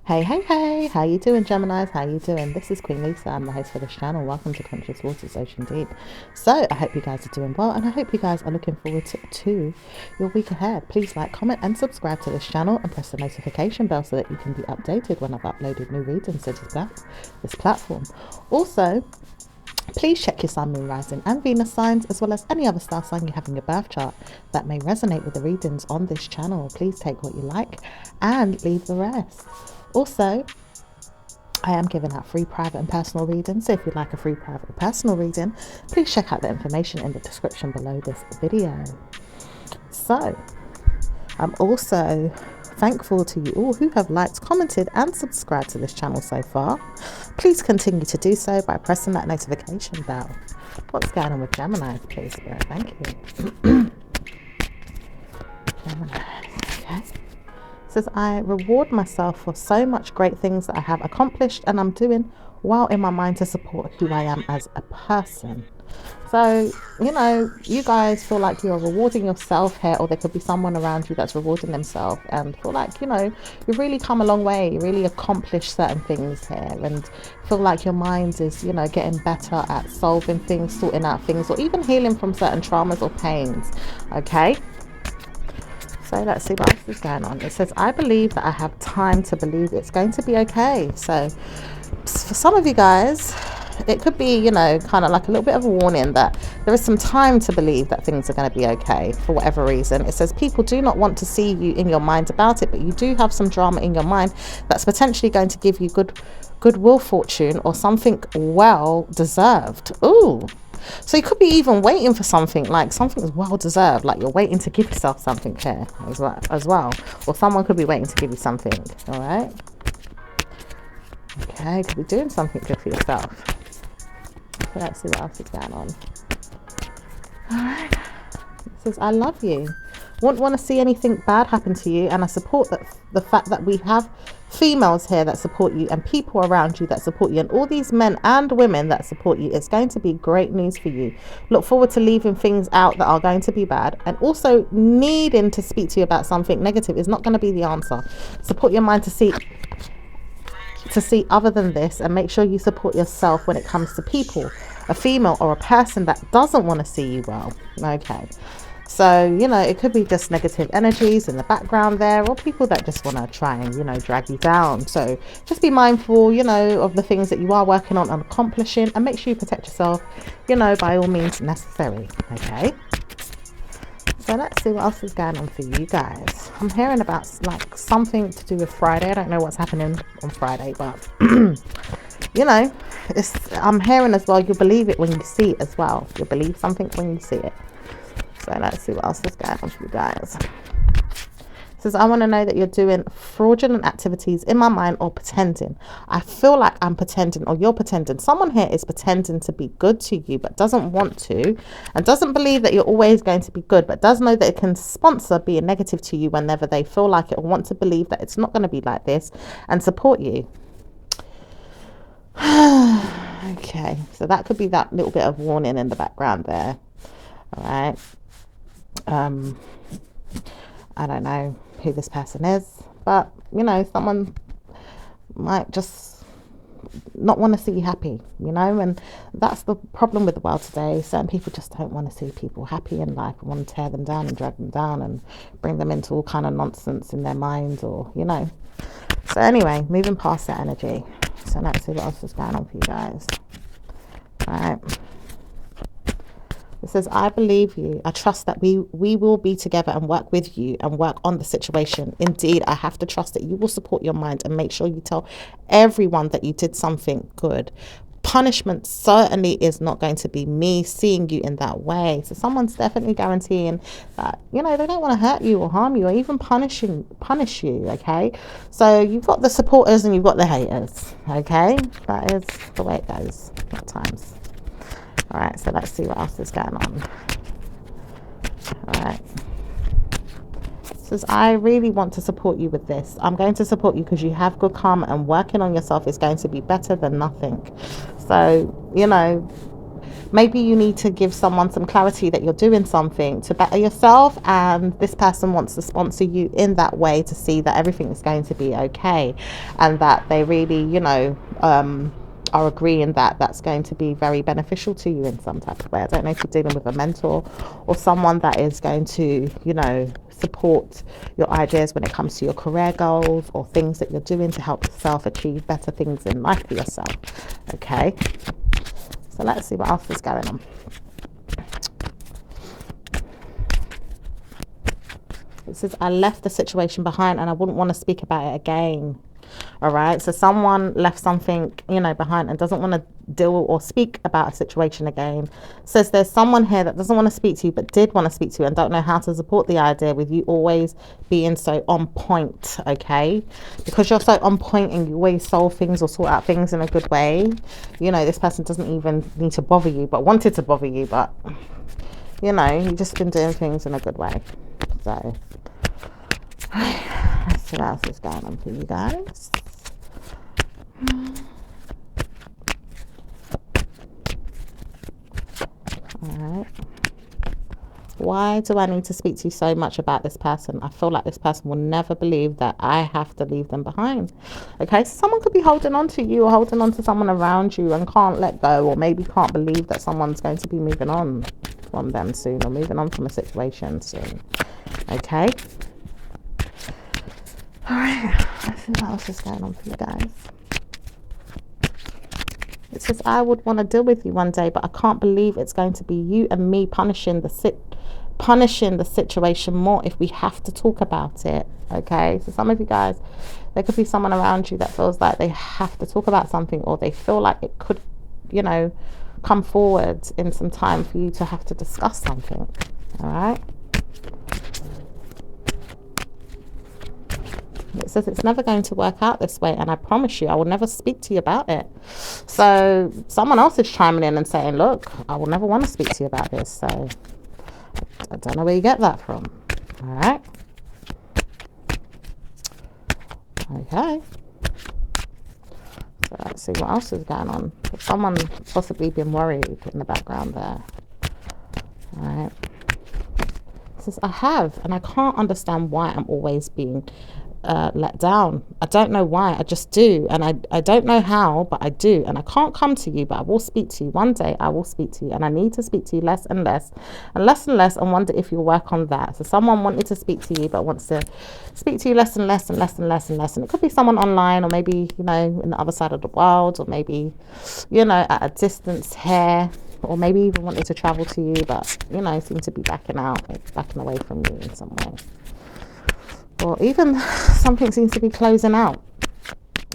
Hey, how you doing, Geminis? How you doing? This is Queen Lisa. I'm the host for this channel. Welcome to Conscious Waters Ocean Deep. So I hope you guys are doing well, and I hope you guys are looking forward to your week ahead. Please like, comment, and subscribe to this channel, and press the notification bell so that you can be updated when I've uploaded new readings to this platform. Also, please check your sun, moon, rising, and Venus signs, as well as any other star sign you have in your birth chart that may resonate with the readings on this channel. Please take what you like and leave the rest. Also, I am giving out free private and personal readings, so if you'd like a free private or personal reading, please check out the information in the description below this video. So, I'm also thankful to you all who have liked, commented, and subscribed to this channel so far. Please continue to do so by pressing that notification bell. What's going on with Gemini, please, Spirit? Thank you. Gemini, okay. It says, I reward myself for so much great things that I have accomplished, and I'm doing well in my mind to support who I am as a person. So, you guys feel like you're rewarding yourself here, or there could be someone around you that's rewarding themselves and feel like, you've really come a long way, you really accomplished certain things here, and feel like your mind is, getting better at solving things, sorting out things, or even healing from certain traumas or pains. Okay. So let's see what else is going on. It says, I believe that I have time to believe it's going to be okay. So for some of you guys, it could be, kind of like a little bit of a warning that there is some time to believe that things are going to be okay for whatever reason. It says people do not want to see you in your mind about it, but you do have some drama in your mind that's potentially going to give you goodwill fortune or something well deserved. Ooh. So you could be even waiting for something, like something's well deserved, like you're waiting to give yourself something here as well. Or someone could be waiting to give you something. All right. Okay, could be doing something good for yourself. So let's see what else is going on. All right. It says, I love you. Won't want to see anything bad happen to you, and I support the fact that we have females here that support you and people around you that support you, and all these men and women that support you. It's going to be great news for you. Look forward to leaving things out that are going to be bad, and also needing to speak to you about something negative is not going to be the answer. Support your mind to see other than this, and make sure you support yourself when it comes to people, a female or a person that doesn't want to see you well. Okay. So, it could be just negative energies in the background there, or people that just want to try and, drag you down. So just be mindful, of the things that you are working on and accomplishing, and make sure you protect yourself, by all means necessary. Okay. So let's see what else is going on for you guys. I'm hearing about like something to do with Friday. I don't know what's happening on Friday, but I'm hearing as well, you'll believe it when you see it as well. You'll believe something when you see it. So let's see what else is going on for you guys. It says, I want to know that you're doing fraudulent activities in my mind or pretending. I feel like I'm pretending, or you're pretending. Someone here is pretending to be good to you but doesn't want to, and doesn't believe that you're always going to be good, but does know that it can sponsor being negative to you whenever they feel like it, or want to believe that it's not going to be like this and support you. Okay, so that could be that little bit of warning in the background there. All right. I don't know who this person is, but someone might just not want to see you happy, and that's the problem with the world today. Certain people just don't want to see people happy in life, and want to tear them down and drag them down and bring them into all kind of nonsense in their minds, or so anyway, moving past that energy. So let's see what else is going on for you guys. All right. It says, I believe you. I trust that we will be together and work with you and work on the situation. Indeed, I have to trust that you will support your mind and make sure you tell everyone that you did something good. Punishment certainly is not going to be me seeing you in that way. So someone's definitely guaranteeing that, they don't want to hurt you or harm you or even punish you. Okay. So you've got the supporters and you've got the haters. Okay. That is the way it goes at times. All right, so let's see what else is going on. All right. It says, I really want to support you with this. I'm going to support you because you have good karma, and working on yourself is going to be better than nothing. So, maybe you need to give someone some clarity that you're doing something to better yourself, and this person wants to sponsor you in that way to see that everything is going to be okay, and that they really, you know, are agreeing that that's going to be very beneficial to you in some type of way. I don't know if you're dealing with a mentor or someone that is going to, you know, support your ideas when it comes to your career goals or things that you're doing to help yourself achieve better things in life for yourself. Okay, so let's see what else is going on. It says, I left the situation behind and I wouldn't want to speak about it again. All right, so someone left something, you know, behind and doesn't want to deal or speak about a situation again. Says there's someone here that doesn't want to speak to you but did want to speak to you and don't know how to support the idea with you always being so on point. Okay, because you're so on point and you always solve things or sort out things in a good way, you know, this person doesn't even need to bother you but wanted to bother you, but you know, you've just been doing things in a good way. So let's see what else is going on for you guys. Alright. Why do I need to speak to you so much about this person? I feel like this person will never believe that I have to leave them behind. Okay, so someone could be holding on to you or holding on to someone around you and can't let go, or maybe can't believe that someone's going to be moving on from them soon, or moving on from a situation soon. Okay. Alright, let's see what else is going on for you guys. It says, I would want to deal with you one day, but I can't believe it's going to be you and me punishing the situation more if we have to talk about it. Okay, so some of you guys, there could be someone around you that feels like they have to talk about something, or they feel like it could, you know, come forward in some time for you to have to discuss something. All right. It says it's never going to work out this way, and I promise you I will never speak to you about it. So someone else is chiming in and saying, look, I will never want to speak to you about this. So I don't know where you get that from. All right. Okay. So let's see what else is going on. Someone possibly been worried in the background there. All right. It says, I have, and I can't understand why I'm always being let down. I don't know why, I just do, and I don't know how, but I do, and I can't come to you, but I will speak to you. One day I will speak to you, and I need to speak to you less and less and less and less, and wonder if you'll work on that. So someone wanted to speak to you but wants to speak to you less and less and less and less and less, and it could be someone online, or maybe, you know, in the other side of the world, or maybe, you know, at a distance here, or maybe even wanted to travel to you but, you know, seem to be backing away from you in some way. Or even something seems to be closing out,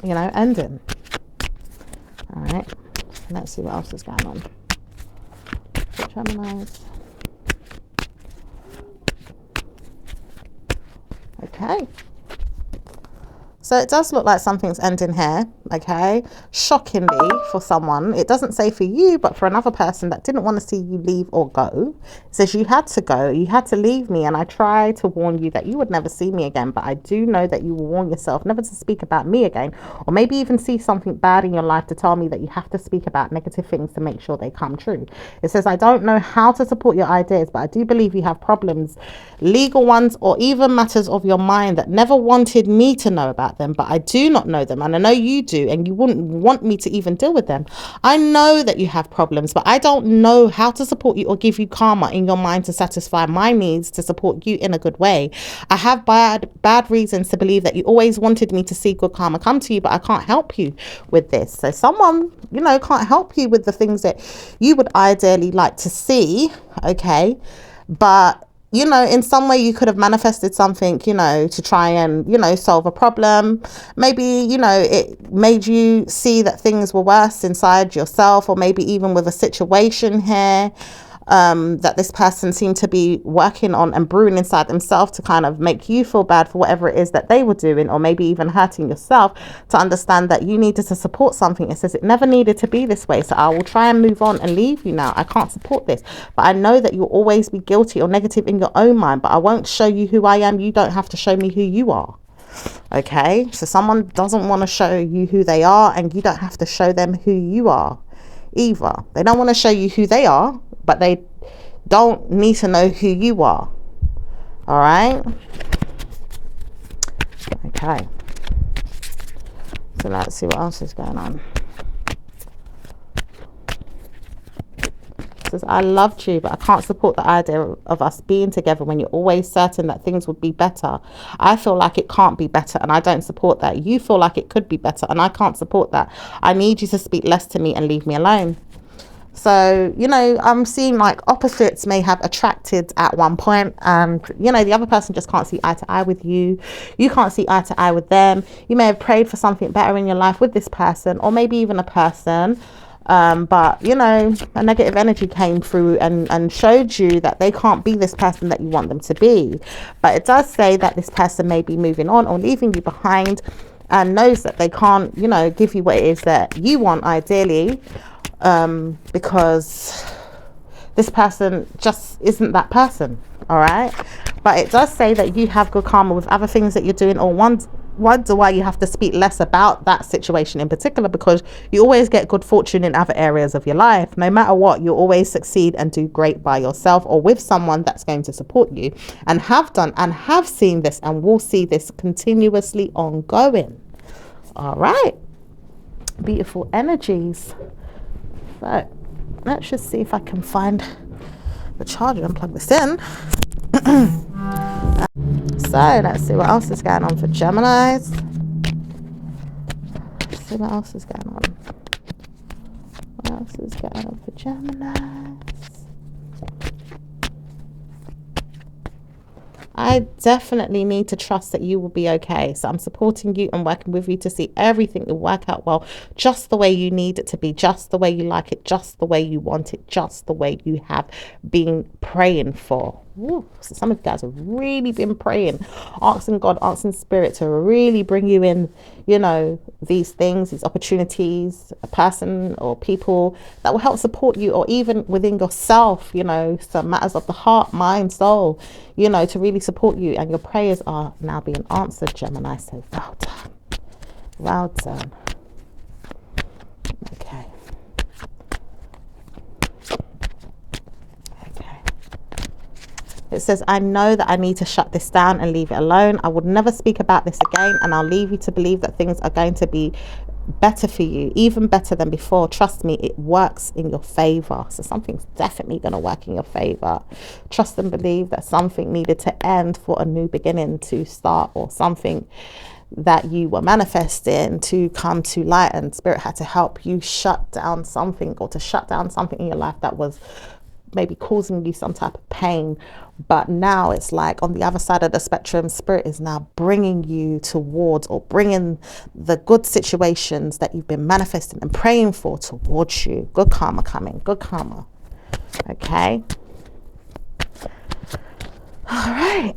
you know, ending. All right, let's see what else is going on. Geminis. Okay. So it does look like something's ending here, okay? Shockingly for someone. It doesn't say for you, but for another person that didn't want to see you leave or go. It says you had to go, you had to leave me, and I tried to warn you that you would never see me again, but I do know that you will warn yourself never to speak about me again, or maybe even see something bad in your life to tell me that you have to speak about negative things to make sure they come true. It says, I don't know how to support your ideas, but I do believe you have problems, legal ones, or even matters of your mind that never wanted me to know about them, but I do not know them, and I know you do, and you wouldn't want me to even deal with them. I know that you have problems, but I don't know how to support you or give you karma in your mind to satisfy my needs to support you in a good way. I have bad reasons to believe that you always wanted me to see good karma come to you, but I can't help you with this. So someone, you know, can't help you with the things that you would ideally like to see, okay, but you know, in some way you could have manifested something, you know, to try and, you know, solve a problem. Maybe, you know, it made you see that things were worse inside yourself, or maybe even with a situation here that this person seemed to be working on and brewing inside themselves to kind of make you feel bad for whatever it is that they were doing, or maybe even hurting yourself, to understand that you needed to support something. It says it never needed to be this way, so I will try and move on and leave you now. I can't support this, but I know that you'll always be guilty or negative in your own mind, but I won't show you who I am. You don't have to show me who you are. Okay, so someone doesn't want to show you who they are, and you don't have to show them who you are either. They don't want to show you who they are, but they don't need to know who you are. All right. Okay. So let's see what else is going on. It says, I loved you, but I can't support the idea of us being together when you're always certain that things would be better. I feel like it can't be better, and I don't support that. You feel like it could be better, and I can't support that. I need you to speak less to me and leave me alone. So, you know, I'm seeing like opposites may have attracted at one point, and, you know, the other person just can't see eye to eye with you. You can't see eye to eye with them. You may have prayed for something better in your life with this person, or maybe even a person. But, you know, a negative energy came through and showed you that they can't be this person that you want them to be. But it does say that this person may be moving on or leaving you behind, and knows that they can't, you know, give you what it is that you want ideally. Because this person just isn't that person. All right. But it does say that you have good karma with other things that you're doing, or wonder why you have to speak less about that situation in particular, because you always get good fortune in other areas of your life. No matter what, you always succeed and do great by yourself or with someone that's going to support you, and have done and have seen this and will see this continuously ongoing. All right. Beautiful energies. So let's just see if I can find the charger and plug this in. So let's see what else is going on for Geminis. Let's see what else is going on. What else is going on for Geminis? I definitely need to trust that you will be okay. So I'm supporting you and working with you to see everything will work out well, just the way you need it to be, just the way you like it, just the way you want it, just the way you have been praying for. Ooh, so some of you guys have really been praying, asking God, asking Spirit to really bring you in, you know, these things, these opportunities, a person or people that will help support you, or even within yourself, you know, some matters of the heart, mind, soul, you know, to really support you. And your prayers are now being answered, Gemini. So well done. Well done. Okay. It says, I know that I need to shut this down and leave it alone. I would never speak about this again, and I'll leave you to believe that things are going to be better for you, even better than before. Trust me, it works in your favor. So something's definitely going to work in your favor. Trust and believe that something needed to end for a new beginning to start, or something that you were manifesting to come to light, and Spirit had to help you shut down something, or to shut down something in your life that was maybe causing you some type of pain. But now it's like on the other side of the spectrum, Spirit is now bringing you towards, or bringing the good situations that you've been manifesting and praying for towards you. Good karma coming, good karma. Okay. All right.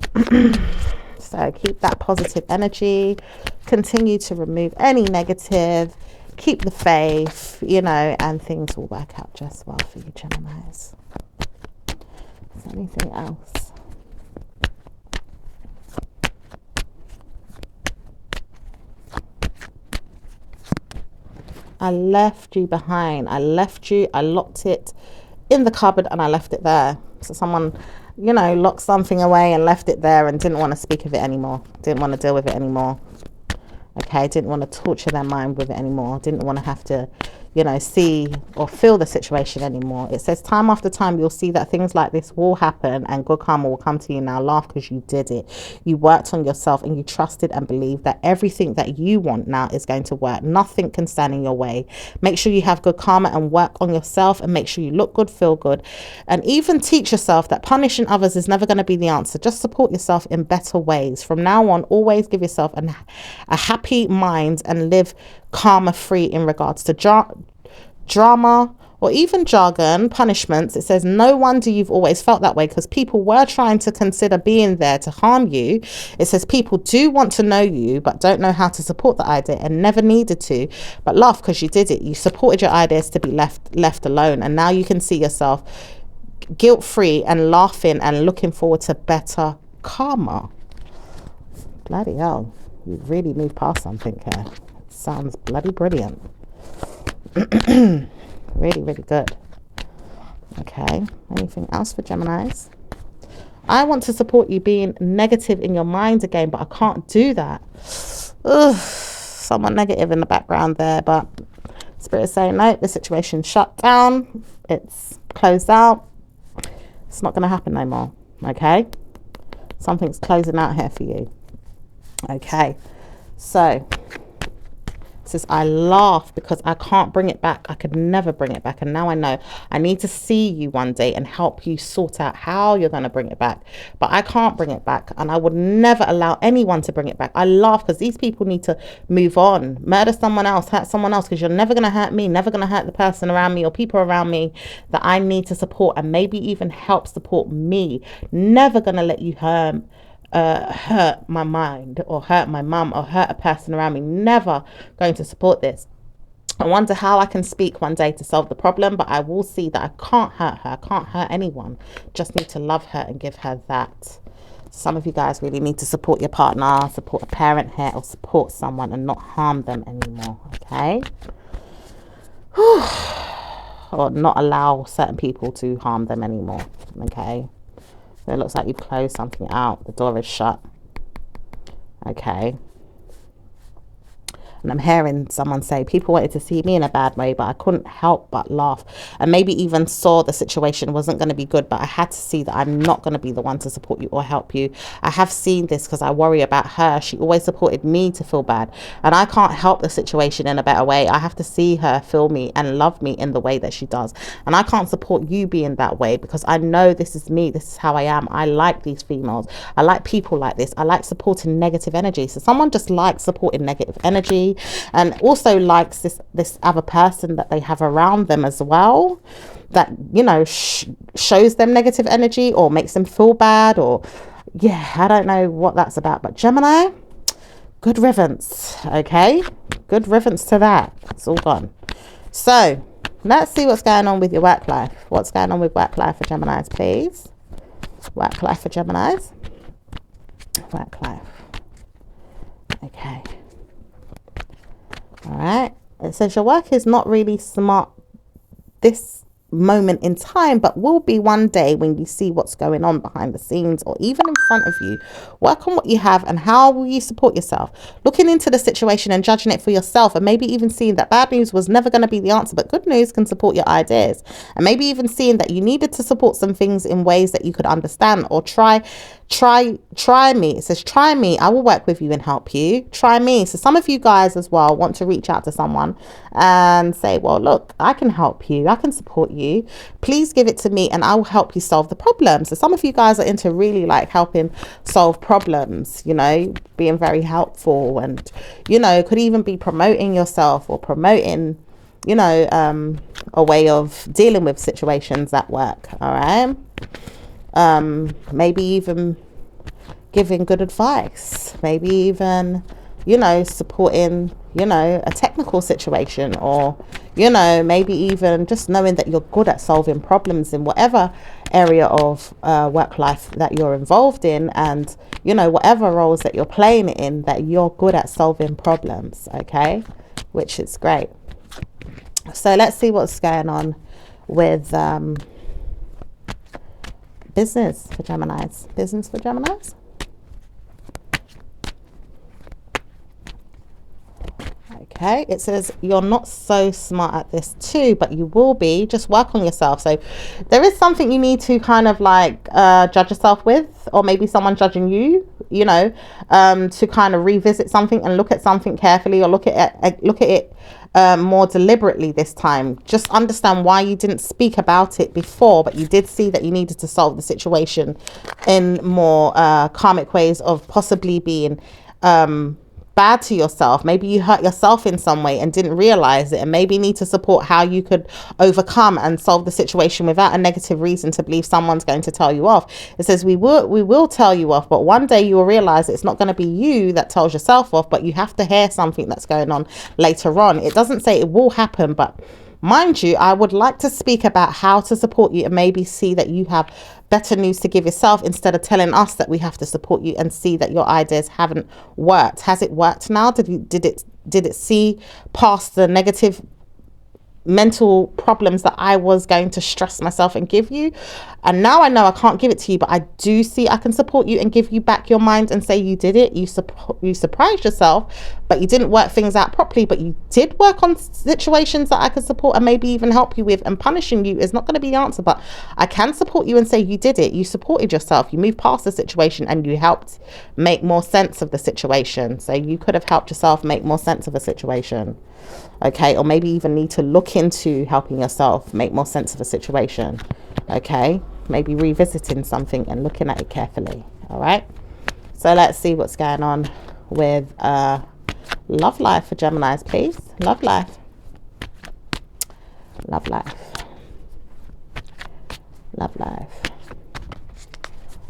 So keep that positive energy, continue to remove any negative, keep the faith, you know, and things will work out just well for you, Geminis. Is there anything else? I left you behind. I left you. I locked it in the cupboard and I left it there. So someone, you know, locked something away and left it there and didn't want to speak of it anymore. Didn't want to deal with it anymore. Okay, didn't want to torture their mind with it anymore. Didn't want to have to, you know, see or feel the situation anymore. It says time after time you'll see that things like this will happen, and good karma will come to you. Now laugh, because you did it. You worked on yourself and you trusted and believed that everything that you want now is going to work. Nothing can stand in your way. Make sure you have good karma and work on yourself, and make sure you look good, feel good, and even teach yourself that punishing others is never going to be the answer. Just support yourself in better ways. From now on, always give yourself a happy mind and live karma free in regards to drama or even jargon, punishments. It says, no wonder you've always felt that way, because people were trying to consider being there to harm you. It says people do want to know you but don't know how to support the idea, and never needed to. But laugh, because you did it. You supported your ideas to be left alone, and now you can see yourself guilt free and laughing and looking forward to better karma. Bloody hell, you really moved past something here. Sounds bloody brilliant. Really, really good. Okay, anything else for Geminis? I want to support you being negative in your mind again, but I can't do that. Ugh, someone negative in the background there, but Spirit is saying, no, the situation's shut down. It's closed out. It's not going to happen no more. Okay? Something's closing out here for you. Okay. So, says, I laugh because I can't bring it back. I could never bring it back. And now I know I need to see you one day and help you sort out how you're going to bring it back. But I can't bring it back. And I would never allow anyone to bring it back. I laugh because these people need to move on, murder someone else, hurt someone else, because you're never going to hurt me, never going to hurt the person around me or people around me that I need to support and maybe even help support me. Never going to let you hurt my mind or hurt my mum or hurt a person around me. Never going to support this. I wonder how I can speak one day to solve the problem, but I will see that I can't hurt her. I can't hurt anyone. Just need to love her and give her that. Some of you guys really need to support your partner, support a parent here, or support someone and not harm them anymore. Okay? Or not allow certain people to harm them anymore. Okay? So it looks like you've closed something out. The door is shut. Okay. And I'm hearing someone say, people wanted to see me in a bad way, but I couldn't help but laugh. And maybe even saw the situation wasn't going to be good, but I had to see that I'm not going to be the one to support you or help you. I have seen this because I worry about her. She always supported me to feel bad. And I can't help the situation in a better way. I have to see her feel me and love me in the way that she does. And I can't support you being that way because I know this is me. This is how I am. I like these females. I like people like this. I like supporting negative energy. So someone just likes supporting negative energy and also likes this other person that they have around them as well, that, you know, shows them negative energy or makes them feel bad, or yeah, I don't know what that's about. But Gemini, good riddance. Okay, good riddance to that. It's all gone. So let's see what's going on with your work life. What's going on with work life for Geminis, please? Work life for Geminis. Work life. Okay. All right. It says your work is not really smart this moment in time, but will be one day when you see what's going on behind the scenes or even in front of you. Work on what you have and how will you support yourself. Looking into the situation and judging it for yourself, and maybe even seeing that bad news was never going to be the answer, but good news can support your ideas. And maybe even seeing that you needed to support some things in ways that you could understand, or try me. It says try me, I will work with you and help you. Try me. So some of you guys as well want to reach out to someone and say, well, look, I can help you, I can support you, please give it to me and I will help you solve the problem. So some of you guys are into really like helping solve problems, you know, being very helpful, and you know, could even be promoting yourself or promoting, you know, a way of dealing with situations at work. All right. Maybe even giving good advice, maybe even, you know, supporting, you know, a technical situation, or, you know, maybe even just knowing that you're good at solving problems in whatever area of work life that you're involved in, and, you know, whatever roles that you're playing in, that you're good at solving problems. Okay, which is great. So let's see what's going on with business for Geminis. Business for Geminis. Okay, it says you're not so smart at this too, but you will be. Just work on yourself. So there is something you need to kind of like judge yourself with, or maybe someone judging you, you know, to kind of revisit something and look at something carefully, or look at it more deliberately this time. Just understand why you didn't speak about it before, but you did see that you needed to solve the situation in more karmic ways of possibly being bad to yourself. Maybe you hurt yourself in some way and didn't realize it, and maybe need to support how you could overcome and solve the situation without a negative reason to believe someone's going to tell you off. It says we will tell you off, but one day you will realize it's not going to be you that tells yourself off, but you have to hear something that's going on later on. It doesn't say it will happen, but mind you, I would like to speak about how to support you and maybe see that you have better news to give yourself, instead of telling us that we have to support you and see that your ideas haven't worked. Has it worked now? Did it see past the negative mental problems that I was going to stress myself and give you. And now I know I can't give it to you, but I do see I can support you and give you back your mind and say you did it. You surprised yourself, but you didn't work things out properly, but you did work on situations that I could support and maybe even help you with. And punishing you is not going to be the answer, but I can support you and say you did it. You supported yourself. You moved past the situation and you helped make more sense of the situation. So you could have helped yourself make more sense of a situation. Okay, or maybe even need to look into helping yourself make more sense of a situation. Okay, maybe revisiting something and looking at it carefully. All right, so let's see what's going on with love life for Geminis, please. Love life. Love life. Love life.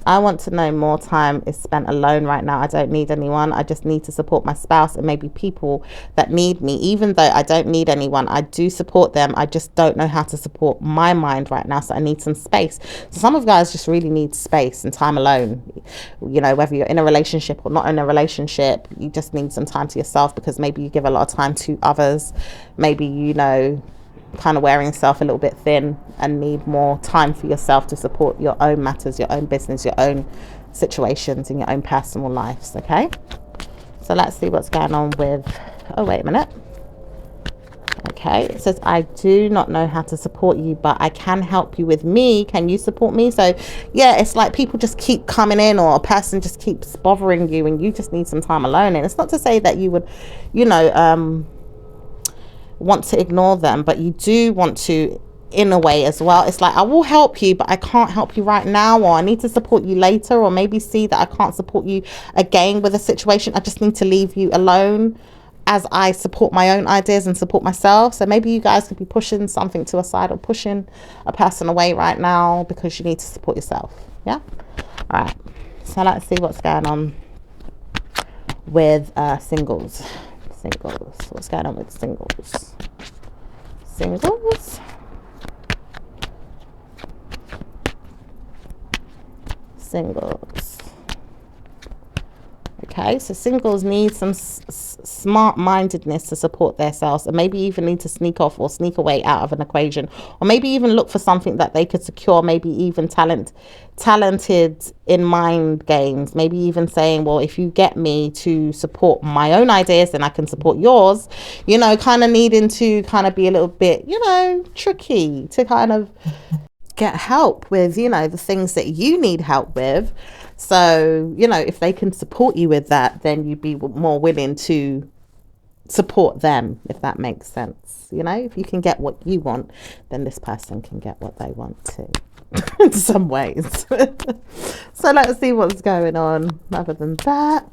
I want to know more time is spent alone right now. I don't need anyone. I just need to support my spouse and maybe people that need me. Even though I don't need anyone, I do support them. I just don't know how to support my mind right now. So I need some space. So some of you guys just really need space and time alone. You know, whether you're in a relationship or not in a relationship, you just need some time to yourself, because maybe you give a lot of time to others. Maybe, you know, kind of wearing yourself a little bit thin and need more time for yourself to support your own matters, your own business, your own situations in your own personal lives. Okay, so let's see what's going on with, oh wait a minute. Okay, it says I do not know how to support you, but I can help you with me. Can you support me? So yeah, it's like people just keep coming in, or a person just keeps bothering you and you just need some time alone. And it's not to say that you would, you know, want to ignore them, but you do want to in a way as well. It's like, I will help you, but I can't help you right now, or I need to support you later, or maybe see that I can't support you again with a situation. I just need to leave you alone as I support my own ideas and support myself. So maybe you guys could be pushing something to a side or pushing a person away right now because you need to support yourself. Yeah, all right, so let's see what's going on with singles. What's going on with singles? Okay, so singles need some smart-mindedness to support themselves, and maybe even need to sneak off or sneak away out of an equation, or maybe even look for something that they could secure, maybe even talented in mind games, maybe even saying, well, if you get me to support my own ideas, then I can support yours, you know, kind of needing to kind of be a little bit, you know, tricky to kind of get help with, you know, the things that you need help with. So, you know, if they can support you with that, then you'd be more willing to support them, if that makes sense. You know, if you can get what you want, then this person can get what they want too, in some ways. So let's see what's going on. Other than that,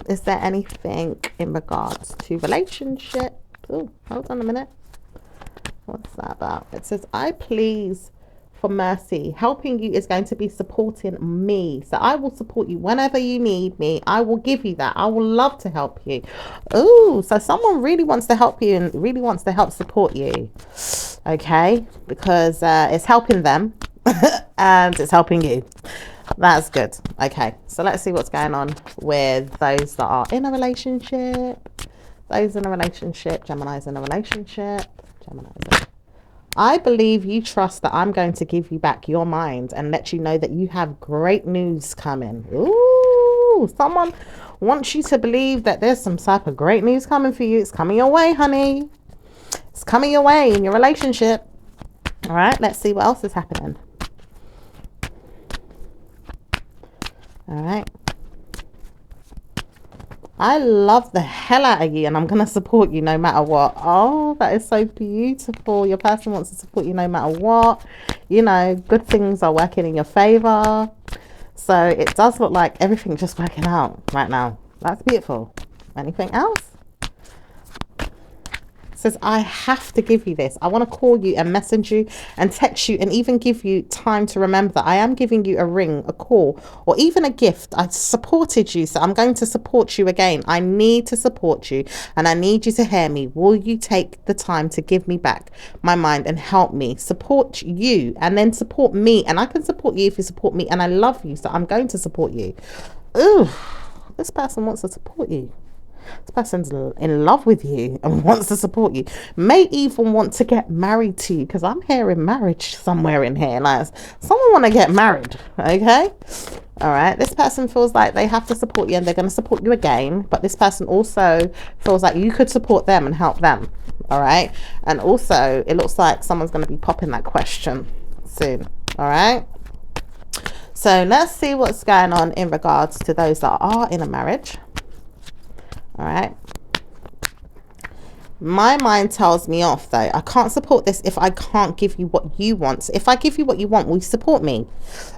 is there anything in regards to relationship? Oh, hold on a minute. What's that about? It says, I please for mercy. Helping you is going to be supporting me. So I will support you whenever you need me. I will give you that. I will love to help you. Oh, so someone really wants to help you and really wants to help support you. Okay, because it's helping them and it's helping you. That's good. Okay, so let's see what's going on with those that are in a relationship. Those in a relationship. Gemini's in a relationship. I believe you trust that I'm going to give you back your mind and let you know that you have great news coming. Ooh, someone wants you to believe that there's some type of great news coming for you. It's coming your way, honey. It's coming your way in your relationship. All right, let's see what else is happening. All right. I love the hell out of you and I'm going to support you no matter what. Oh, that is so beautiful. Your person wants to support you no matter what. You know, good things are working in your favor. So it does look like everything's just working out right now. That's beautiful. Anything else? It says, I have to give you this. I want to call you and message you and text you and even give you time to remember that I am giving you a ring, a call, or even a gift. I supported you, so I'm going to support you again. I need to support you and I need you to hear me. Will you take the time to give me back my mind and help me support you and then support me? And I can support you if you support me, and I love you, so I'm going to support you. Ooh, this person wants to support you. This person's in love with you and wants to support you. May even want to get married to you, because I'm hearing marriage somewhere in here. Like, someone want to get married, okay? All right. This person feels like they have to support you, and they're going to support you again. But this person also feels like you could support them and help them. All right. And also, it looks like someone's going to be popping that question soon. All right. So let's see what's going on in regards to those that are in a marriage. All right. My mind tells me off, though. I can't support this if I can't give you what you want. So if I give you what you want, will you support me?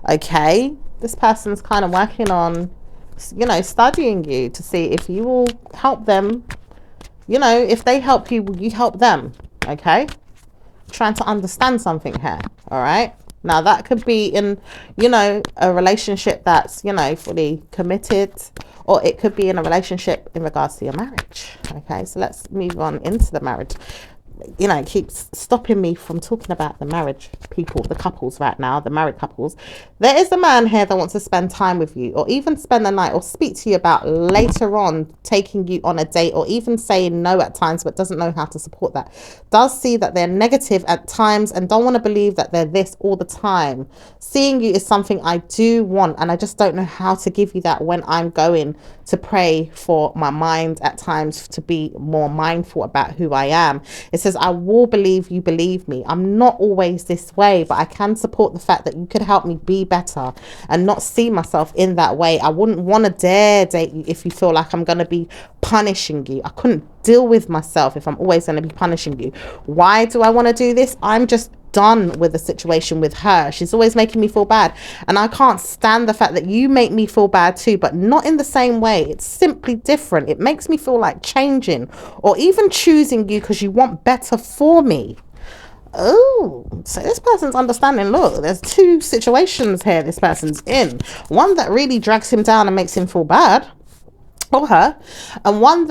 Okay. This person's kind of working on, you know, studying you to see if you will help them. You know, if they help you, will you help them? Okay. Trying to understand something here. All right. Now, that could be in, you know, a relationship that's, you know, fully committed, or it could be in a relationship in regards to your marriage. Okay, so let's move on into the marriage. You know, it keeps stopping me from talking about the marriage people, the couples right now, the married couples. There is a man here that wants to spend time with you, or even spend the night, or speak to you about later on taking you on a date, or even saying no at times, but doesn't know how to support that. Does see that they're negative at times and don't want to believe that they're this all the time. Seeing you is something I do want, and I just don't know how to give you that when I'm going to pray for my mind at times to be more mindful about who I am. It says, I will believe you believe me. I'm not always this way, but I can support the fact that you could help me be better and not see myself in that way. I wouldn't want to dare date you if you feel like I'm going to be punishing you. I couldn't deal with myself if I'm always going to be punishing you. Why do I want to do this? I'm just done with the situation with her. She's always making me feel bad, and I can't stand the fact that you make me feel bad too, but not in the same way. It's simply different. It makes me feel like changing or even choosing you because you want better for me. Oh, so this person's understanding. Look, there's two situations here this person's in. One that really drags him down and makes him feel bad, or her, and one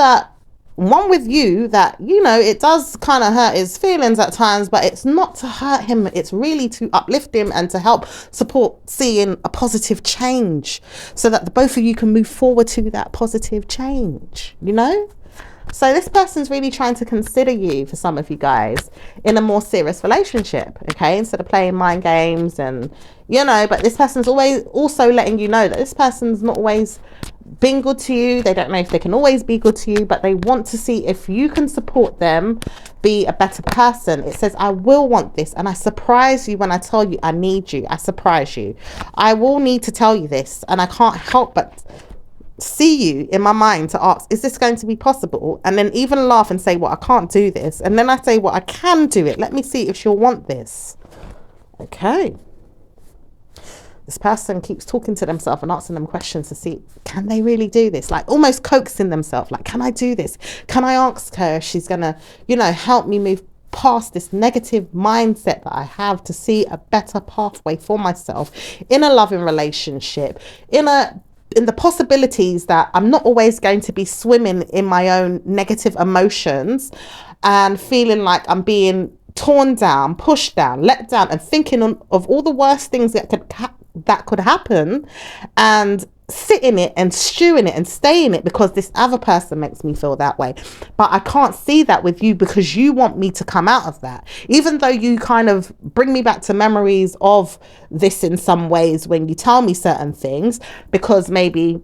with you that, you know, it does kind of hurt his feelings at times, but it's not to hurt him. It's really to uplift him and to help support seeing a positive change so that the both of you can move forward to that positive change, you know? So this person's really trying to consider you, for some of you guys, in a more serious relationship, okay? Instead of playing mind games and, you know, but this person's always also letting you know that this person's not always being good to you. They don't know if they can always be good to you, but they want to see if you can support them be a better person. It says, I will want this, and I surprise you when I tell you I need you. I surprise you. I will need to tell you this, and I can't help but see you in my mind to ask, is this going to be possible? And then even laugh and say, well, I can't do this. And then I say, well, I can do it. Let me see if she'll want this. Okay. This person keeps talking to themselves and asking them questions to see, can they really do this? Like almost coaxing themselves, like, can I do this? Can I ask her if she's going to, you know, help me move past this negative mindset that I have to see a better pathway for myself in a loving relationship, in the possibilities that I'm not always going to be swimming in my own negative emotions and feeling like I'm being torn down, pushed down, let down, and thinking of all the worst things that could happen, and sit in it and stew in it and stay in it because this other person makes me feel that way. But I can't see that with you because you want me to come out of that, even though you kind of bring me back to memories of this in some ways when you tell me certain things, because maybe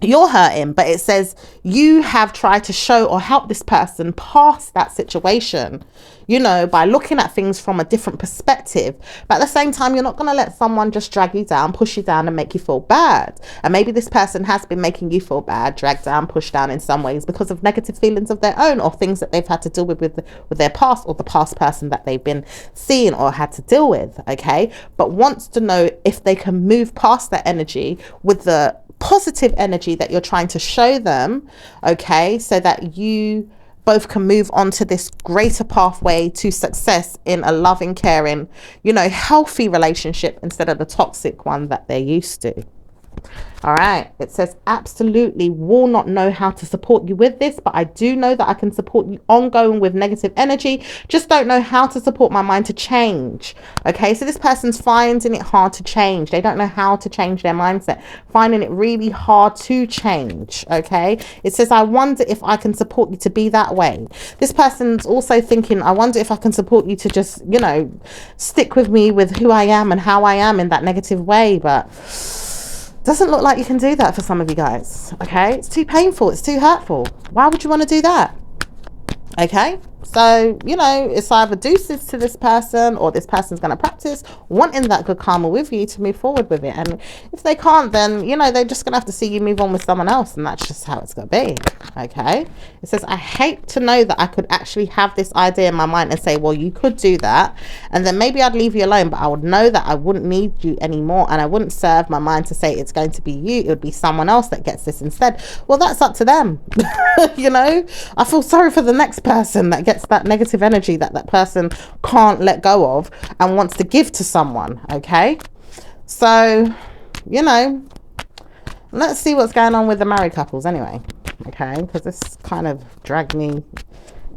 you're hurting. But it says you have tried to show or help this person past that situation, you know, by looking at things from a different perspective. But at the same time, you're not going to let someone just drag you down, push you down, and make you feel bad. And maybe this person has been making you feel bad, dragged down, pushed down in some ways because of negative feelings of their own, or things that they've had to deal with their past, or the past person that they've been seeing or had to deal with. Okay, but wants to know if they can move past that energy with the positive energy that you're trying to show them, okay, so that you both can move on to this greater pathway to success in a loving, caring, you know, healthy relationship instead of the toxic one that they're used to. All right, it says absolutely will not know how to support you with this, but I do know that I can support you ongoing with negative energy. Just don't know how to support my mind to change. Okay, so this person's finding it hard to change. They don't know how to change their mindset, finding it really hard to change. Okay, it says I wonder if I can support you to be that way. This person's also thinking, I wonder if I can support you to just, you know, stick with me with who I am and how I am in that negative way, but doesn't look like you can do that for some of you guys. Okay, it's too painful, it's too hurtful. Why would you want to do that? Okay, so, you know, it's either deuces to this person, or this person's going to practice wanting that good karma with you to move forward with it. And if they can't, then, you know, they're just going to have to see you move on with someone else, and that's just how it's going to be. Okay, it says I hate to know that I could actually have this idea in my mind and say, well, you could do that, and then maybe I'd leave you alone, but I would know that I wouldn't need you anymore, and I wouldn't serve my mind to say it's going to be you. It would be someone else that gets this instead. Well, that's up to them. You know, I feel sorry for the next person that gets that negative energy that that person can't let go of and wants to give to someone. Okay, so, you know, let's see what's going on with the married couples anyway. Okay, because this kind of dragged me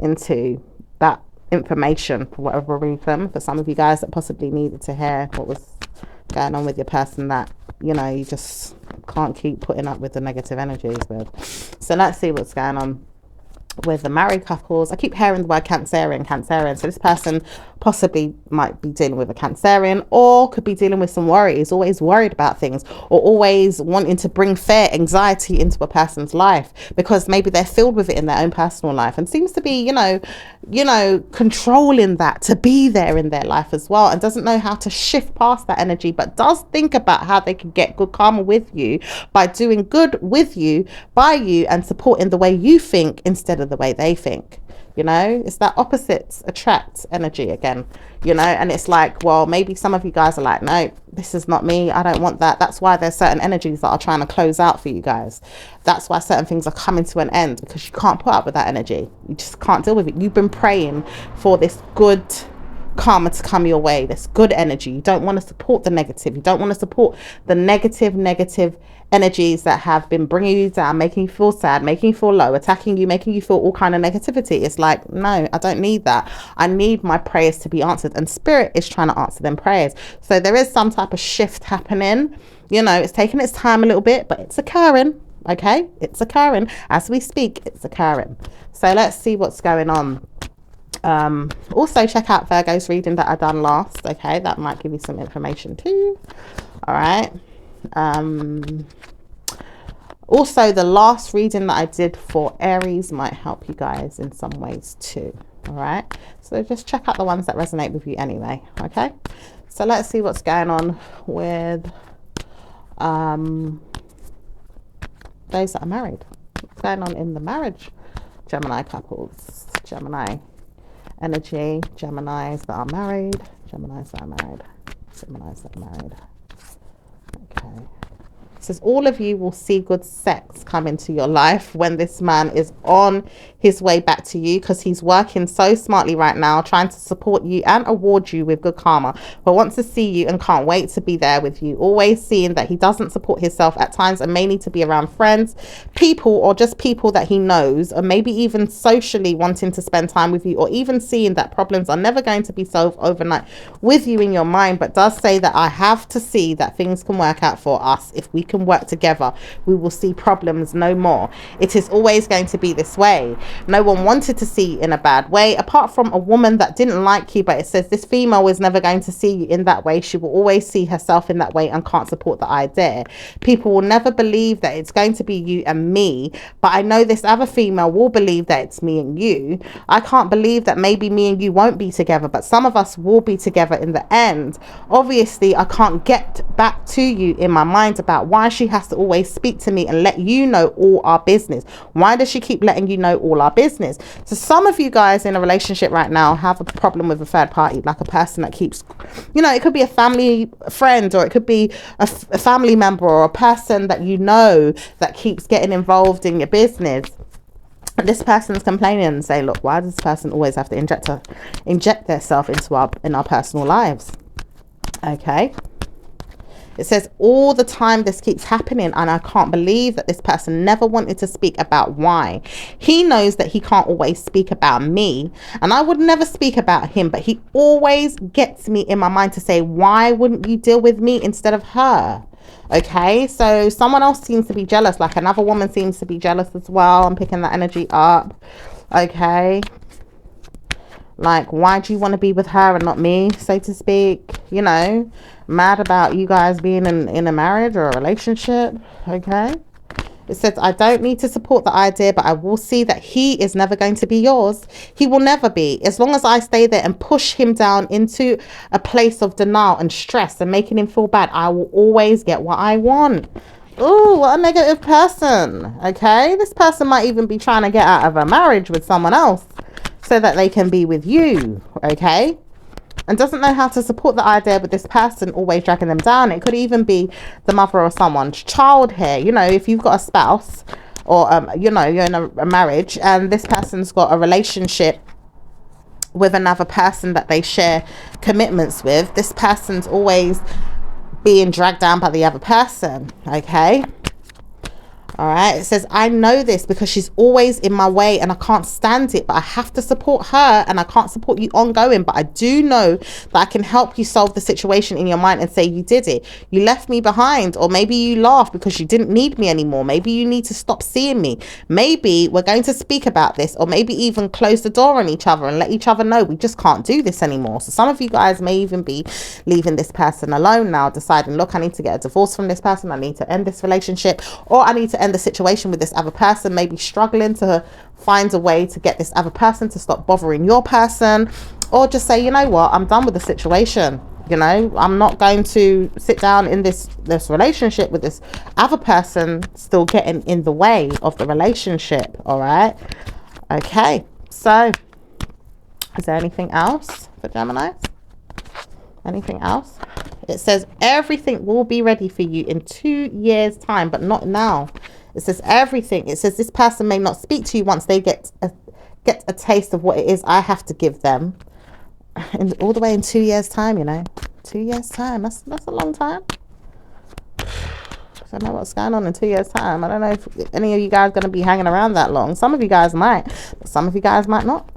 into that information for whatever reason, for some of you guys that possibly needed to hear what was going on with your person that, you know, you just can't keep putting up with the negative energies with. So let's see what's going on with the married couples. I keep hearing the word Cancerian. So this person possibly might be dealing with a Cancerian, or could be dealing with some worries, always worried about things, or always wanting to bring fear, anxiety into a person's life because maybe they're filled with it in their own personal life, and seems to be, you know, controlling that to be there in their life as well, and doesn't know how to shift past that energy, but does think about how they can get good karma with you by doing good with you, by you, and supporting the way you think instead of the way they think. You know, it's that opposites attract energy again, you know, and it's like, well, maybe some of you guys are like, no, this is not me, I don't want that. That's why there's certain energies that are trying to close out for you guys. That's why certain things are coming to an end, because you can't put up with that energy. You just can't deal with it. You've been praying for this good karma to come your way, this good energy. You don't want to support the negative. You don't want to support the negative energies that have been bringing you down, making you feel sad, making you feel low, attacking you, making you feel all kind of negativity. It's like, no, I don't need that. I need my prayers to be answered, and spirit is trying to answer them prayers. So there is some type of shift happening. You know, it's taking its time a little bit, but it's occurring. Okay, it's occurring as we speak. It's occurring. So let's see what's going on. Also check out Virgo's reading that I done last. Okay, that might give you some information too. All right. Also, the last reading that I did for Aries might help you guys in some ways too. All right, so just check out the ones that resonate with you anyway. Okay, so let's see what's going on with those that are married. What's going on in the marriage? Gemini couples, Gemini energy, Geminis that are married, Geminis that are married, Geminis that are married. Okay. It says all of you will see good sex come into your life when this man is on his way back to you, because he's working so smartly right now, trying to support you and award you with good karma, but wants to see you and can't wait to be there with you. Always seeing that he doesn't support himself at times and may need to be around friends, people, or just people that he knows, or maybe even socially wanting to spend time with you, or even seeing that problems are never going to be solved overnight with you in your mind, but does say that I have to see that things can work out for us. If we can work together, we will see problems no more. It is always going to be this way. No one wanted to see you in a bad way, apart from a woman that didn't like you, but it says this female is never going to see you in that way. She will always see herself in that way and can't support the idea. People will never believe that it's going to be you and me, but I know this other female will believe that it's me and you. I can't believe that maybe me and you won't be together, but some of us will be together in the end. Obviously, I can't get back to you in my mind about why she has to always speak to me and let you know all our business. Why does she keep letting you know all our business? So some of you guys in a relationship right now have a problem with a third party, like a person that keeps, you know, it could be a family friend, or it could be a family member, or a person that you know that keeps getting involved in your business. This person's complaining and saying, look, why does this person always have to inject themselves into our personal lives? Okay. It says all the time this keeps happening, and I can't believe that this person never wanted to speak about why. He knows that he can't always speak about me, and I would never speak about him, but he always gets me in my mind to say, why wouldn't you deal with me instead of her? Okay, so someone else seems to be jealous, like another woman seems to be jealous as well. I'm picking that energy up. Okay, like, why do you want to be with her and not me, so to speak? You know, mad about you guys being in a marriage or a relationship. Okay, it says, I don't need to support the idea, but I will see that he is never going to be yours. He will never be. As long as I stay there and push him down into a place of denial and stress and making him feel bad, I will always get what I want. Oh, what a negative person. Okay, this person might even be trying to get out of a marriage with someone else so that they can be with you. Okay, and doesn't know how to support the idea, but this person always dragging them down. It could even be the mother of someone's child here. You know, if you've got a spouse or you know, you're in a marriage and this person's got a relationship with another person that they share commitments with, this person's always being dragged down by the other person. Okay, all right, it says, I know this because she's always in my way and I can't stand it, but I have to support her and I can't support you ongoing. But I do know that I can help you solve the situation in your mind and say, you did it. You left me behind. Or maybe you laughed because you didn't need me anymore. Maybe you need to stop seeing me. Maybe we're going to speak about this, or maybe even close the door on each other and let each other know we just can't do this anymore. So some of you guys may even be leaving this person alone now, deciding, look, I need to get a divorce from this person. I need to end this relationship, or I need to end the situation with this other person, maybe struggling to find a way to get this other person to stop bothering your person, or just say, you know what, I'm done with the situation. You know, I'm not going to sit down in this relationship with this other person still getting in the way of the relationship. All right, okay, so is there anything else for Gemini? Anything else? It says everything will be ready for you in 2 years time, but not now. It says everything. It says this person may not speak to you once they get a taste of what it is I have to give them. And all the way in 2 years time, you know. 2 years time. That's a long time. I don't know what's going on in 2 years time. I don't know if any of you guys are going to be hanging around that long. Some of you guys might, but some of you guys might not.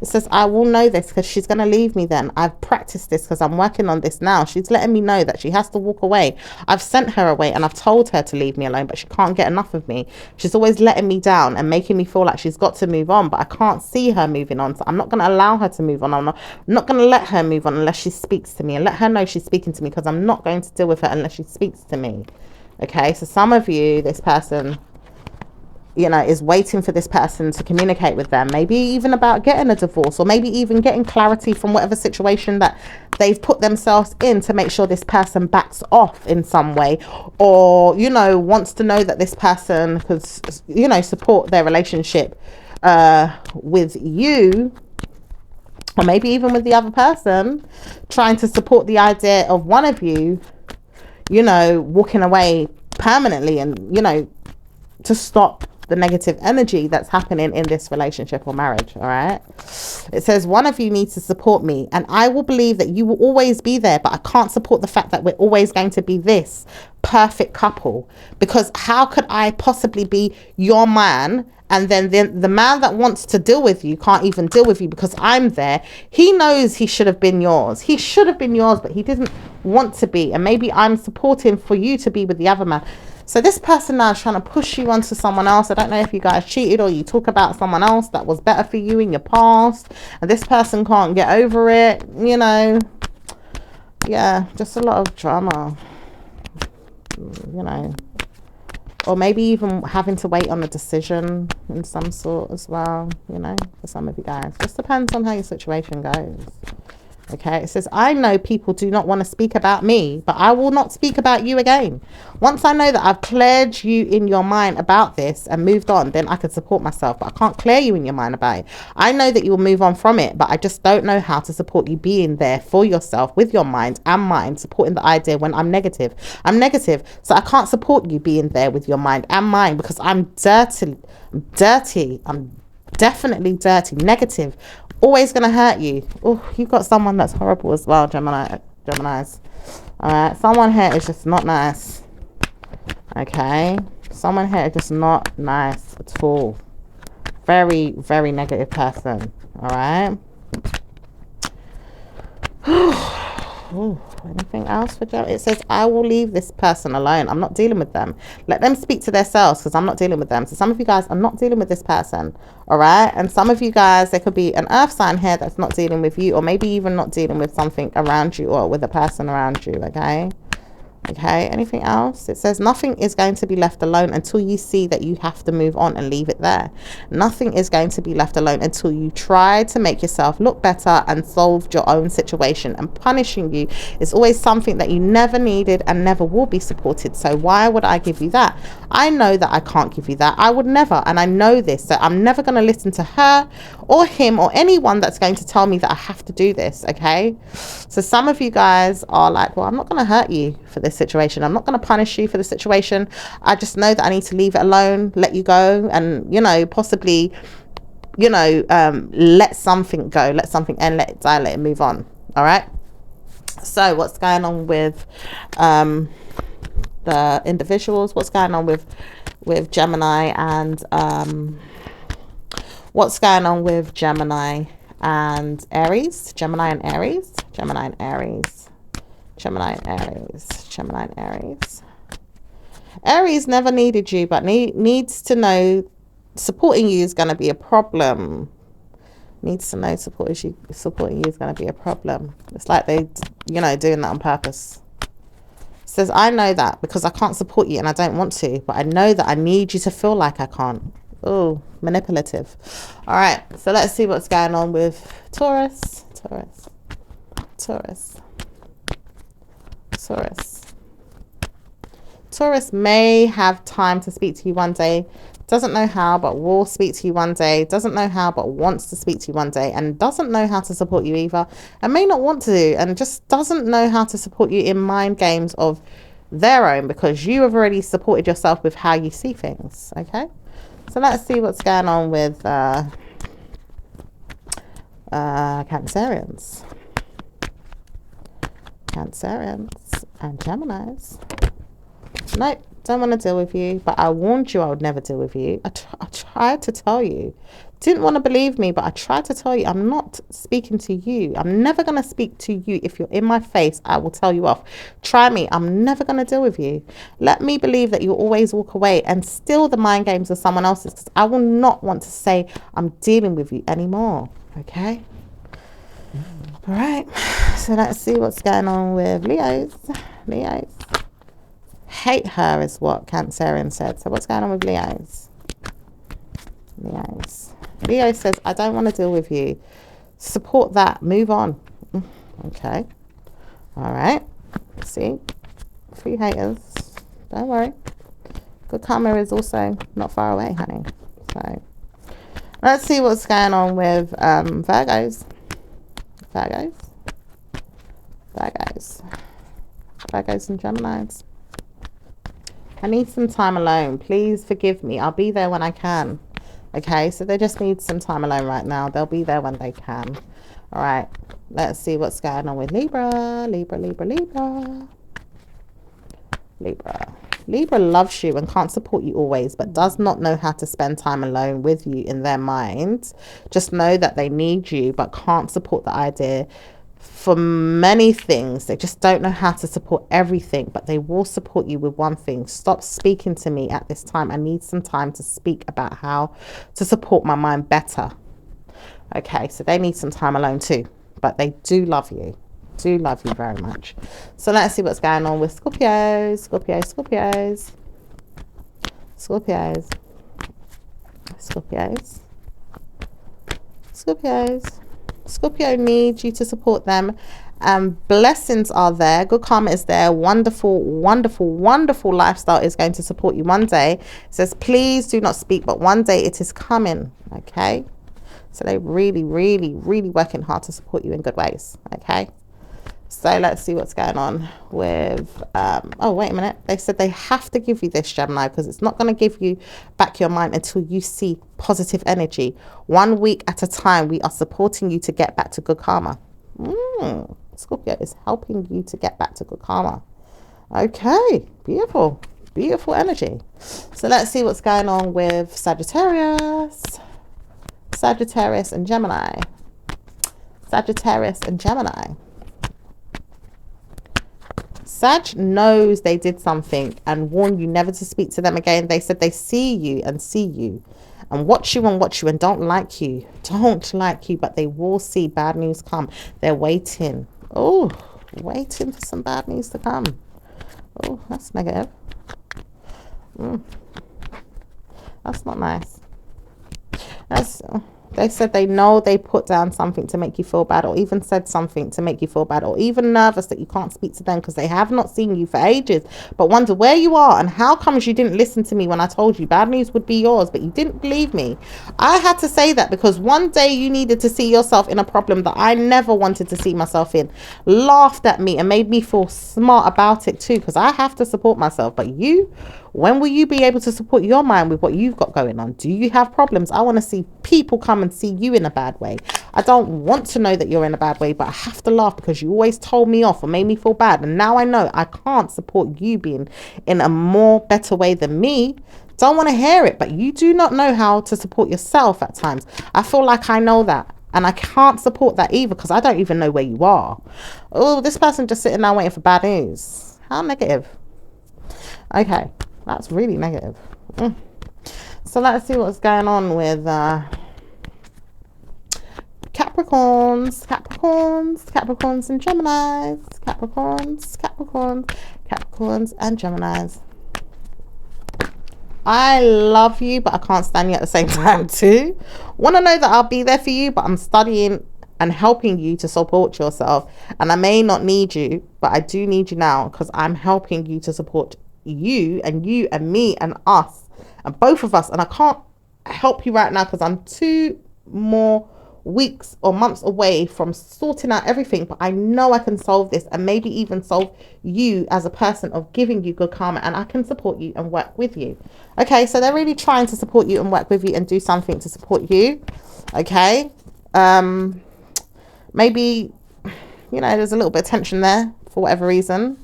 It says, I will know this because she's going to leave me then. I've practiced this because I'm working on this now. She's letting me know that she has to walk away. I've sent her away and I've told her to leave me alone, but she can't get enough of me. She's always letting me down and making me feel like she's got to move on, but I can't see her moving on. So I'm not going to allow her to move on. I'm not going to let her move on unless she speaks to me, and let her know she's speaking to me, because I'm not going to deal with her unless she speaks to me. Okay, so some of you, this person, you know, is waiting for this person to communicate with them, maybe even about getting a divorce, or maybe even getting clarity from whatever situation that they've put themselves in, to make sure this person backs off in some way, or, you know, wants to know that this person could, you know, support their relationship with you, or maybe even with the other person, trying to support the idea of one of you, you know, walking away permanently, and, you know, to stop the negative energy that's happening in this relationship or marriage. All right, it says one of you needs to support me and I will believe that you will always be there, but I can't support the fact that we're always going to be this perfect couple, because how could I possibly be your man and then the man that wants to deal with you can't even deal with you because I'm there? He knows he should have been yours. He should have been yours, but he didn't want to be, and maybe I'm supporting for you to be with the other man. So this person now is trying to push you onto someone else. I don't know if you guys cheated or you talk about someone else that was better for you in your past, and this person can't get over it, you know. Yeah, just a lot of drama, you know. Or maybe even having to wait on a decision in some sort as well, you know, for some of you guys. Just depends on how your situation goes. Okay, it says, I know people do not want to speak about me, but I will not speak about you again. Once I know that I've cleared you in your mind about this and moved on, then I can support myself, but I can't clear you in your mind about it. I know that you will move on from it, but I just don't know how to support you being there for yourself with your mind and mind, supporting the idea when I'm negative. I'm negative, so I can't support you being there with your mind and mind because I'm dirty. I'm definitely dirty, negative. Always going to hurt you. Oh, you've got someone that's horrible as well, Gemini. Geminis. All right, someone here is just not nice. Okay, someone here is just not nice at all. Very, very negative person. All right. Ooh, anything else for Gemini? It says, I will leave this person alone. I'm not dealing with them. Let them speak to themselves, because I'm not dealing with them. So some of you guys are not dealing with this person. All right. And some of you guys, there could be an earth sign here that's not dealing with you, or maybe even not dealing with something around you or with a person around you. Okay. Okay, anything else? It says nothing is going to be left alone until you see that you have to move on and leave it there. Nothing is going to be left alone until you try to make yourself look better and solve your own situation. And punishing you is always something that you never needed and never will be supported. So why would I give you that? I know that I can't give you that. I would never. And I know this. So I'm never going to listen to her or him or anyone that's going to tell me that I have to do this. Okay. So some of you guys are like, well, I'm not going to hurt you for this situation. I'm not going to punish you for the situation. I just know that I need to leave it alone, let you go, and, you know, possibly, you know, let something go, let something end, let it die, let it move on. All right. So what's going on with the individuals? What's going on with Gemini and what's going on with Gemini and Aries? Gemini and Aries. Gemini and Aries. Gemini and Aries. Gemini and Aries. Aries never needed you, but needs to know supporting you is going to be a problem. Needs to know supporting you is going to be a problem. It's like they, you know, doing that on purpose. Says, I know that because I can't support you and I don't want to, but I know that I need you to feel like I can't. Oh, manipulative. All right, so let's see what's going on with Taurus. Taurus. Taurus. Taurus. Taurus may have time to speak to you one day. Doesn't know how, but will speak to you one day. Doesn't know how, but wants to speak to you one day. And doesn't know how to support you either. And may not want to. And just doesn't know how to support you in mind games of their own. Because you have already supported yourself with how you see things. Okay? So let's see what's going on with Cancerians. Cancerians and Geminis. Nope, don't want to deal with you, but I warned you I would never deal with you. I tried to tell you. Didn't want to believe me, but I tried to tell you I'm not speaking to you. I'm never going to speak to you. If you're in my face, I will tell you off. Try me. I'm never going to deal with you. Let me believe that you'll always walk away and steal the mind games of someone else's, because I will not want to say I'm dealing with you anymore. Okay? All right. So let's see what's going on with Leos. Leos. Hate her is what Cancerian said. So what's going on with Leos? Leos. Leo says, I don't want to deal with you. Support that. Move on. Okay. All right. See? 3 haters. Don't worry. Good karma is also not far away, honey. So let's see what's going on with Virgos. Virgos. Virgos. Virgos and Geminis. I need some time alone. Please forgive me. I'll be there when I can. Okay, so they just need some time alone right now. They'll be there when they can. All right, let's see what's going on with Libra. Libra, Libra, Libra. Libra. Libra loves you and can't support you always, but does not know how to spend time alone with you in their minds. Just know that they need you, but can't support the idea for many things. They just don't know how to support everything, but they will support you with one thing. Stop speaking to me at this time. I need some time to speak about how to support my mind better. Okay, so they need some time alone too, but they do love you. Do love you very much. So let's see what's going on with Scorpios. Scorpios, Scorpios. Scorpios. Scorpios. Scorpios. Scorpio needs you to support them. Blessings are there. Good karma is there. Wonderful, wonderful, wonderful lifestyle is going to support you one day. It says, please do not speak, but one day it is coming. Okay. So they're really, really, really working hard to support you in good ways. Okay. So let's see what's going on with, oh, wait a minute. They said they have to give you this, Gemini, because it's not going to give you back your mind until you see positive energy. 1 week at a time, we are supporting you to get back to good karma. Scorpio is helping you to get back to good karma. Okay, beautiful, beautiful energy. So let's see what's going on with Sagittarius. Sagittarius and Gemini. Sagittarius and Gemini. Sag knows they did something and warned you never to speak to them again. They said they see you and watch you and don't like you. Don't like you, but they will see bad news come. They're waiting. Oh, waiting for some bad news to come. Oh, that's negative. That's not nice. They said they know they put down something to make you feel bad, or even said something to make you feel bad, or even nervous that you can't speak to them because they have not seen you for ages, but wonder where you are and how comes you didn't listen to me when I told you bad news would be yours, but you didn't believe me. I had to say that because one day you needed to see yourself in a problem that I never wanted to see myself in, laughed at me and made me feel smart about it too, because I have to support myself. But you, when will you be able to support your mind with what you've got going on? Do you have problems? I want to see people come and see you in a bad way. I don't want to know that you're in a bad way, but I have to laugh because you always told me off or made me feel bad. And now I know I can't support you being in a more better way than me. Don't want to hear it, but you do not know how to support yourself at times. I feel like I know that. And I can't support that either because I don't even know where you are. Oh, this person just sitting there waiting for bad news. How negative. Okay. That's really negative. So let's see what's going on with Capricorns and Geminis. Capricorns and Geminis. I love you, but I can't stand you at the same time too. Want to know that I'll be there for you, but I'm studying and helping you to support yourself. And I may not need you, but I do need you now because I'm helping you to support you and me and us and both of us. And I can't help you right now because I'm 2 more weeks or months away from sorting out everything, but I know I can solve this and maybe even solve you as a person of giving you good karma, and I can support you and work with you. Okay, so they're really trying to support you and work with you and do something to support you. Okay, maybe, you know, there's a little bit of tension there for whatever reason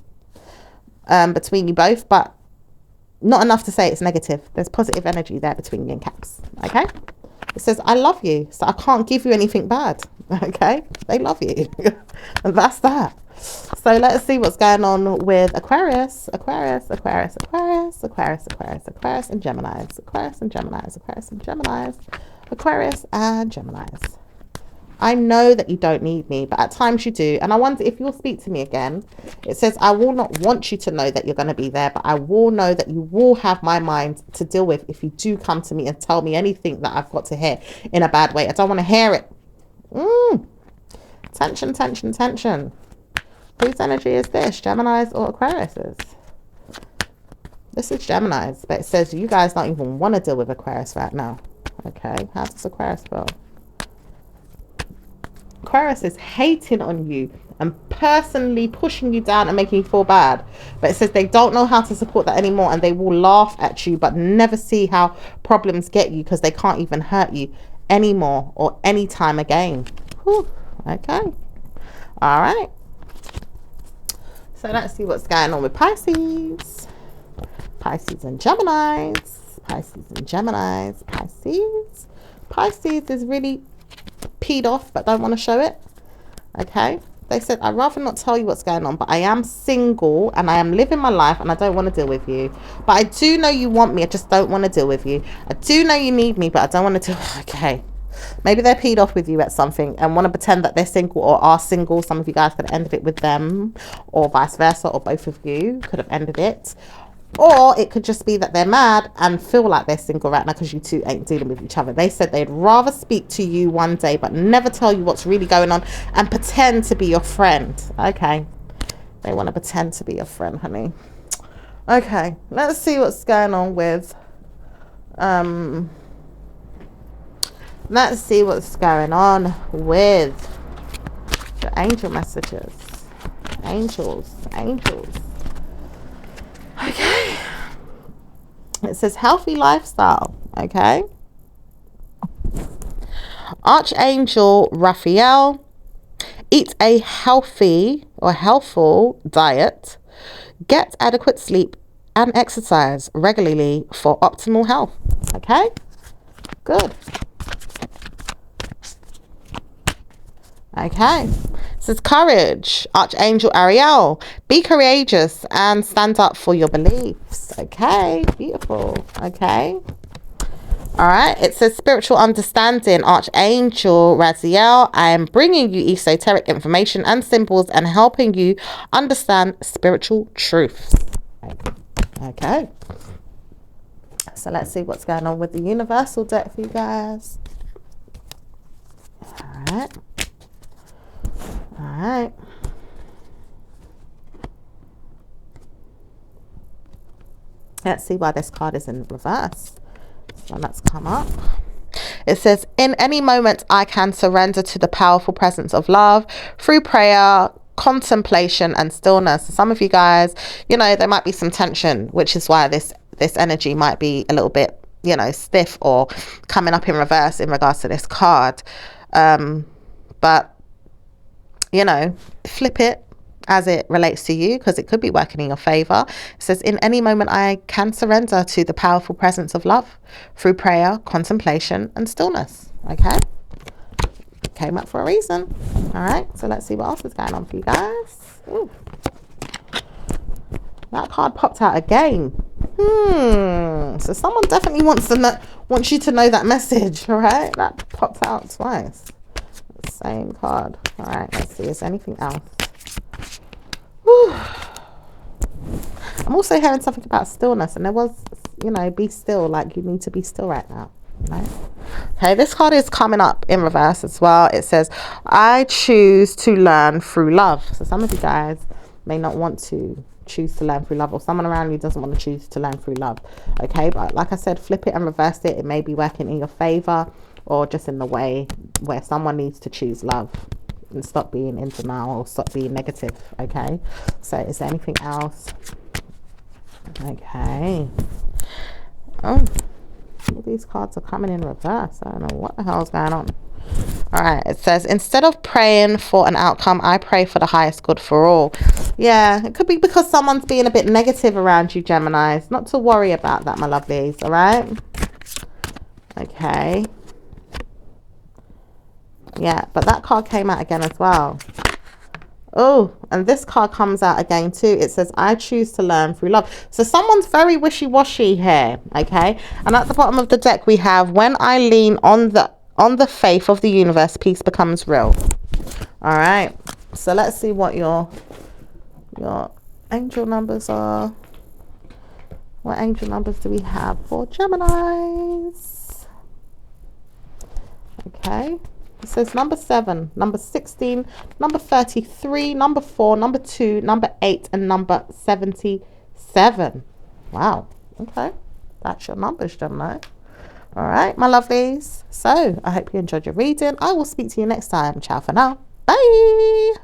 between you both, but not enough to say it's negative. There's positive energy there between you and Caps. Okay, it says I love you, so I can't give you anything bad. Okay, they love you. And that's that. So let's see what's going on with Aquarius and Geminis. Aquarius and Geminis. I know that you don't need me, but at times you do. And I wonder if you'll speak to me again. It says, I will not want you to know that you're going to be there, but I will know that you will have my mind to deal with if you do come to me and tell me anything that I've got to hear in a bad way. I don't want to hear it. Tension. Whose energy is this? Geminis or Aquarius's? This is Geminis, but it says you guys don't even want to deal with Aquarius right now. Okay, how does Aquarius feel? Aquarius is hating on you and personally pushing you down and making you feel bad, but it says they don't know how to support that anymore, and they will laugh at you but never see how problems get you because they can't even hurt you anymore or anytime again. Whew. Okay, all right, so let's see what's going on with Pisces and Geminis. Pisces is really peed off but don't want to show it. Okay, they said I'd rather not tell you what's going on, but I am single and I am living my life and I don't want to deal with you, but I do know you want me. I just don't want to deal with you. I do know you need me, but I don't want to deal. Okay, maybe they're peed off with you at something and want to pretend that they're single or are single. Some of you guys could have ended it with them, or vice versa, or both of you could have ended it. Or it could just be that they're mad and feel like they're single right now because you two ain't dealing with each other. They said they'd rather speak to you one day but never tell you what's really going on and pretend to be your friend. Okay, they want to pretend to be your friend, honey. Okay, let's see what's going on with let's see what's going on with the angel messages. Angels. Okay, it says healthy lifestyle. Okay, Archangel Raphael Eat a healthy or healthful diet. Get adequate sleep and exercise regularly for optimal health. Okay, good. Okay, this is courage. Archangel Ariel. Be courageous and stand up for your beliefs. Okay, beautiful. Okay. All right, it says spiritual understanding. Archangel Raziel. I am bringing you esoteric information and symbols and helping you understand spiritual truths. Okay. So let's see what's going on with the universal deck for you guys. All right. All right. Let's see why this card is in reverse. So let's come up. It says, in any moment, I can surrender to the powerful presence of love through prayer, contemplation, and stillness. Some of you guys, you know, there might be some tension, which is why this energy might be a little bit, you know, stiff or coming up in reverse in regards to this card. But, you know, flip it as it relates to you, because it could be working in your favor. It says, in any moment, I can surrender to the powerful presence of love through prayer, contemplation, and stillness. Okay, came up for a reason. All right, so let's see what else is going on for you guys. Ooh. That card popped out again. So someone definitely wants you to know that message. All right, that popped out twice. Same card. All right, let's see, is there anything else? I'm also hearing something about stillness, and there was, you know, be still, like you need to be still right now. Right? Okay, this card is coming up in reverse as well. It says, I choose to learn through love. So some of you guys may not want to choose to learn through love, or someone around you doesn't want to choose to learn through love. Okay, but like I said, flip it and reverse it. It may be working in your favor, or just in the way where someone needs to choose love and stop being in denial or stop being negative. Okay, so is there anything else? Okay. Oh, all these cards are coming in reverse. I don't know what the hell's going on. All right, it says, instead of praying for an outcome, I pray for the highest good for all. Yeah, it could be because someone's being a bit negative around you, Geminis. Not to worry about that, my lovelies. All right. Okay. Yeah, but that card came out again as well. Oh, and this card comes out again too. It says, I choose to learn through love. So someone's very wishy-washy here, okay? And at the bottom of the deck we have, when I lean on the faith of the universe, peace becomes real. All right. So let's see what your angel numbers are. What angel numbers do we have for Geminis? Okay. It says number 7, number 16, number 33, number 4, number 2, number 8, and number 77. Wow. Okay. That's your numbers, Gemini. All right, my lovelies. So I hope you enjoyed your reading. I will speak to you next time. Ciao for now. Bye.